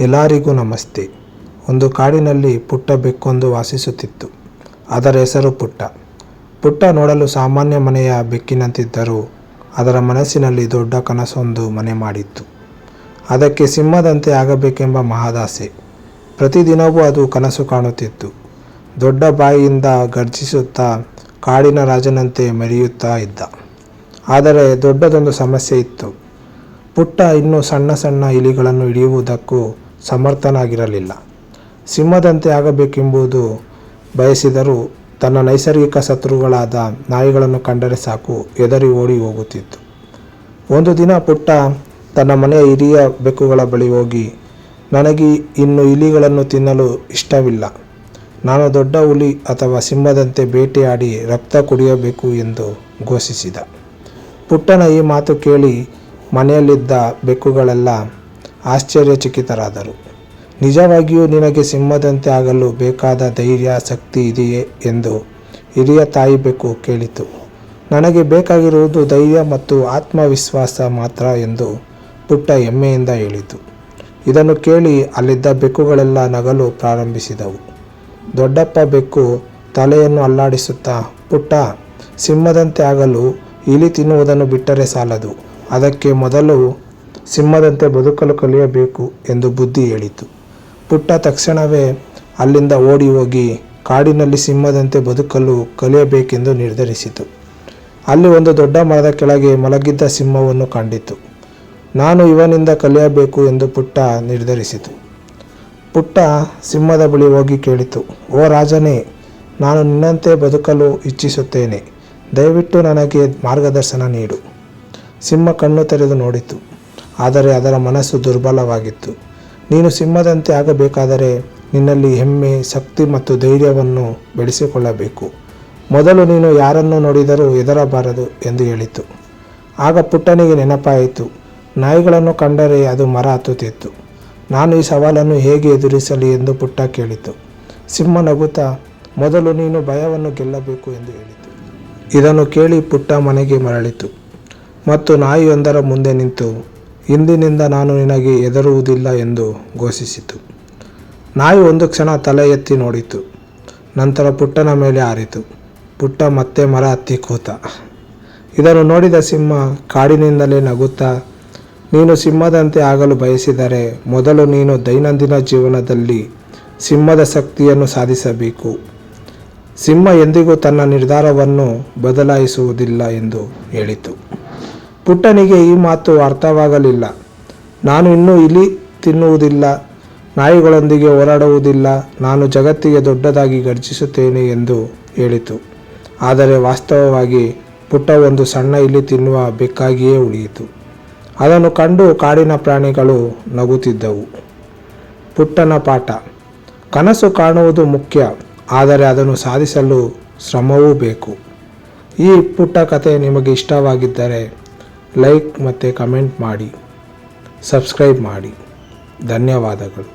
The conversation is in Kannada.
ಎಲ್ಲರಿಗೂ ನಮಸ್ತೆ. ಒಂದು ಕಾಡಿನಲ್ಲಿ ಪುಟ್ಟ ಬೆಕ್ಕೊಂದು ವಾಸಿಸುತ್ತಿತ್ತು. ಅದರ ಹೆಸರು ಪುಟ್ಟ. ಪುಟ್ಟ ನೋಡಲು ಸಾಮಾನ್ಯ ಮನೆಯ ಬೆಕ್ಕಿನಂತಿದ್ದರೂ ಅದರ ಮನಸ್ಸಿನಲ್ಲಿ ದೊಡ್ಡ ಕನಸೊಂದು ಮನೆ ಮಾಡಿತ್ತು. ಅದಕ್ಕೆ ಸಿಂಹದಂತೆ ಆಗಬೇಕೆಂಬ ಮಹದಾಸೆ. ಪ್ರತಿದಿನವೂ ಅದು ಕನಸು ಕಾಣುತ್ತಿತ್ತು. ದೊಡ್ಡ ಬಾಯಿಯಿಂದ ಗರ್ಜಿಸುತ್ತಾ ಕಾಡಿನ ರಾಜನಂತೆ ಮೆರೆಯುತ್ತಾ ಇದ್ದ. ಆದರೆ ದೊಡ್ಡದೊಂದು ಸಮಸ್ಯೆ ಇತ್ತು. ಪುಟ್ಟ ಇನ್ನೂ ಸಣ್ಣ ಸಣ್ಣ ಇಲಿಗಳನ್ನು ಹಿಡಿಯುವುದಕ್ಕೂ ಸಮರ್ಥನಾಗಿರಲಿಲ್ಲ. ಸಿಂಹದಂತೆ ಆಗಬೇಕೆಂಬುದು ಬಯಸಿದರೂ ತನ್ನ ನೈಸರ್ಗಿಕ ಶತ್ರುಗಳಾದ ನಾಯಿಗಳನ್ನು ಕಂಡರೆ ಸಾಕು ಹೆದರಿ ಓಡಿ ಹೋಗುತ್ತಿತ್ತು. ಒಂದು ದಿನ ಪುಟ್ಟ ತನ್ನ ಮನೆಯ ಹಿರಿಯ ಬೆಕ್ಕುಗಳ ಬಳಿ ಹೋಗಿ, ನನಗೆ ಇನ್ನು ಇಲಿಗಳನ್ನು ತಿನ್ನಲು ಇಷ್ಟವಿಲ್ಲ. ನಾನು ದೊಡ್ಡ ಹುಲಿ ಅಥವಾ ಸಿಂಹದಂತೆ ಬೇಟೆಯಾಡಿ ರಕ್ತ ಕುಡಿಯಬೇಕು ಎಂದು ಘೋಷಿಸಿದ. ಪುಟ್ಟನ ಈ ಮಾತು ಕೇಳಿ ಮನೆಯಲ್ಲಿದ್ದ ಬೆಕ್ಕುಗಳೆಲ್ಲ ಆಶ್ಚರ್ಯಚಕಿತರಾದರು. ನಿಜವಾಗಿಯೂ ನಿನಗೆ ಸಿಂಹದಂತೆ ಆಗಲು ಬೇಕಾದ ಧೈರ್ಯ ಶಕ್ತಿ ಇದೆಯೇ ಎಂದು ಹಿರಿಯ ತಾಯಿ ಬೆಕ್ಕು ಕೇಳಿತು. ನನಗೆ ಬೇಕಾಗಿರುವುದು ಧೈರ್ಯ ಮತ್ತು ಆತ್ಮವಿಶ್ವಾಸ ಮಾತ್ರ ಎಂದು ಪುಟ್ಟ ಹೆಮ್ಮೆಯಿಂದ ಹೇಳಿತು. ಇದನ್ನು ಕೇಳಿ ಅಲ್ಲಿದ್ದ ಬೆಕ್ಕುಗಳೆಲ್ಲ ನಗಲು ಪ್ರಾರಂಭಿಸಿದವು. ದೊಡ್ಡಪ್ಪ ಬೆಕ್ಕು ತಲೆಯನ್ನು ಅಲ್ಲಾಡಿಸುತ್ತಾ, ಪುಟ್ಟ, ಸಿಂಹದಂತೆ ಆಗಲು ಇಲಿ ತಿನ್ನುವುದನ್ನು ಬಿಟ್ಟರೆ ಸಾಲದು. ಅದಕ್ಕೆ ಮೊದಲು ಸಿಂಹದಂತೆ ಬದುಕಲು ಕಲಿಯಬೇಕು ಎಂದು ಬುದ್ಧಿ ಹೇಳಿತು. ಪುಟ್ಟ ತಕ್ಷಣವೇ ಅಲ್ಲಿಂದ ಓಡಿ ಹೋಗಿ ಕಾಡಿನಲ್ಲಿ ಸಿಂಹದಂತೆ ಬದುಕಲು ಕಲಿಯಬೇಕೆಂದು ನಿರ್ಧರಿಸಿತು. ಅಲ್ಲಿ ಒಂದು ದೊಡ್ಡ ಮರದ ಕೆಳಗೆ ಮಲಗಿದ್ದ ಸಿಂಹವನ್ನು ಕಂಡಿತು. ನಾನು ಇವನಿಂದ ಕಲಿಯಬೇಕು ಎಂದು ಪುಟ್ಟ ನಿರ್ಧರಿಸಿತು. ಪುಟ್ಟ ಸಿಂಹದ ಬಳಿ ಹೋಗಿ ಕೇಳಿತು, ಓ ರಾಜನೇ, ನಾನು ನಿನ್ನಂತೆ ಬದುಕಲು ಇಚ್ಛಿಸುತ್ತೇನೆ. ದಯವಿಟ್ಟು ನನಗೆ ಮಾರ್ಗದರ್ಶನ ನೀಡು. ಸಿಂಹ ಕಣ್ಣು ತೆರೆದು ನೋಡಿತು. ಆದರೆ ಅದರ ಮನಸ್ಸು ದುರ್ಬಲವಾಗಿತ್ತು. ನೀನು ಸಿಂಹದಂತೆ ಆಗಬೇಕಾದರೆ ನಿನ್ನಲ್ಲಿ ಹೆಮ್ಮೆ, ಶಕ್ತಿ ಮತ್ತು ಧೈರ್ಯವನ್ನು ಬೆಳೆಸಿಕೊಳ್ಳಬೇಕು. ಮೊದಲು ನೀನು ಯಾರನ್ನು ನೋಡಿದರೂ ಹೆದರಬಾರದು ಎಂದು ಹೇಳಿತು. ಆಗ ಪುಟ್ಟನಿಗೆ ನೆನಪಾಯಿತು, ನಾಯಿಗಳನ್ನು ಕಂಡರೆ ಅದು ಮರ ಹತ್ತುತ್ತಿತ್ತು. ನಾನು ಈ ಸವಾಲನ್ನು ಹೇಗೆ ಎದುರಿಸಲಿ ಎಂದು ಪುಟ್ಟ ಕೇಳಿತು. ಸಿಂಹ ನಗುತ್ತಾ, ಮೊದಲು ನೀನು ಭಯವನ್ನು ಗೆಲ್ಲಬೇಕು ಎಂದು ಹೇಳಿತು. ಇದನ್ನು ಕೇಳಿ ಪುಟ್ಟ ಮನೆಗೆ ಮರಳಿತು ಮತ್ತು ನಾಯಿಯೊಂದರ ಮುಂದೆ ನಿಂತು, ಇಂದಿನಿಂದ ನಾನು ನಿನಗೆ ಹೆದರುವುದಿಲ್ಲ ಎಂದು ಘೋಷಿಸಿತು. ನಾಯಿ ಒಂದು ಕ್ಷಣ ತಲೆ ಎತ್ತಿ ನೋಡಿತು. ನಂತರ ಪುಟ್ಟನ ಮೇಲೆ ಹಾರಿತು. ಪುಟ್ಟ ಮತ್ತೆ ಮರ ಹತ್ತಿ ಕೂತ. ಇದನ್ನು ನೋಡಿದ ಸಿಂಹ ಕಾಡಿನಿಂದಲೇ ನಗುತ್ತಾ, ನೀನು ಸಿಂಹದಂತೆ ಆಗಲು ಬಯಸಿದರೆ ಮೊದಲು ನೀನು ದೈನಂದಿನ ಜೀವನದಲ್ಲಿ ಸಿಂಹದ ಶಕ್ತಿಯನ್ನು ಸಾಧಿಸಬೇಕು. ಸಿಂಹ ಎಂದಿಗೂ ತನ್ನ ನಿರ್ಧಾರವನ್ನು ಬದಲಾಯಿಸುವುದಿಲ್ಲ ಎಂದು ಹೇಳಿತು. ಪುಟ್ಟನಿಗೆ ಈ ಮಾತು ಅರ್ಥವಾಗಲಿಲ್ಲ. ನಾನು ಇನ್ನೂ ಇಲಿ ತಿನ್ನುವುದಿಲ್ಲ, ನಾಯಿಗಳೊಂದಿಗೆ ಹೋರಾಡುವುದಿಲ್ಲ, ನಾನು ಜಗತ್ತಿಗೆ ದೊಡ್ಡದಾಗಿ ಗರ್ಜಿಸುತ್ತೇನೆ ಎಂದು ಹೇಳಿತು. ಆದರೆ ವಾಸ್ತವವಾಗಿ ಪುಟ್ಟ ಒಂದು ಸಣ್ಣ ಇಲಿ ತಿನ್ನುವ ಬೆಕ್ಕಾಗಿಯೇ ಉಳಿಯಿತು. ಅದನ್ನು ಕಂಡು ಕಾಡಿನ ಪ್ರಾಣಿಗಳು ನಗುತ್ತಿದ್ದವು. ಪುಟ್ಟನ ಪಾಠ: ಕನಸು ಕಾಣುವುದು ಮುಖ್ಯ, ಆದರೆ ಅದನ್ನು ಸಾಧಿಸಲು ಶ್ರಮವೂ ಬೇಕು. ಈ ಪುಟ್ಟ ಕಥೆ ನಿಮಗೆ ಇಷ್ಟವಾಗಿದ್ದರೆ ಲೈಕ್ ಮತ್ತು ಕಮೆಂಟ್ ಮಾಡಿ, ಸಬ್ಸ್ಕ್ರೈಬ್ ಮಾಡಿ. ಧನ್ಯವಾದಗಳು.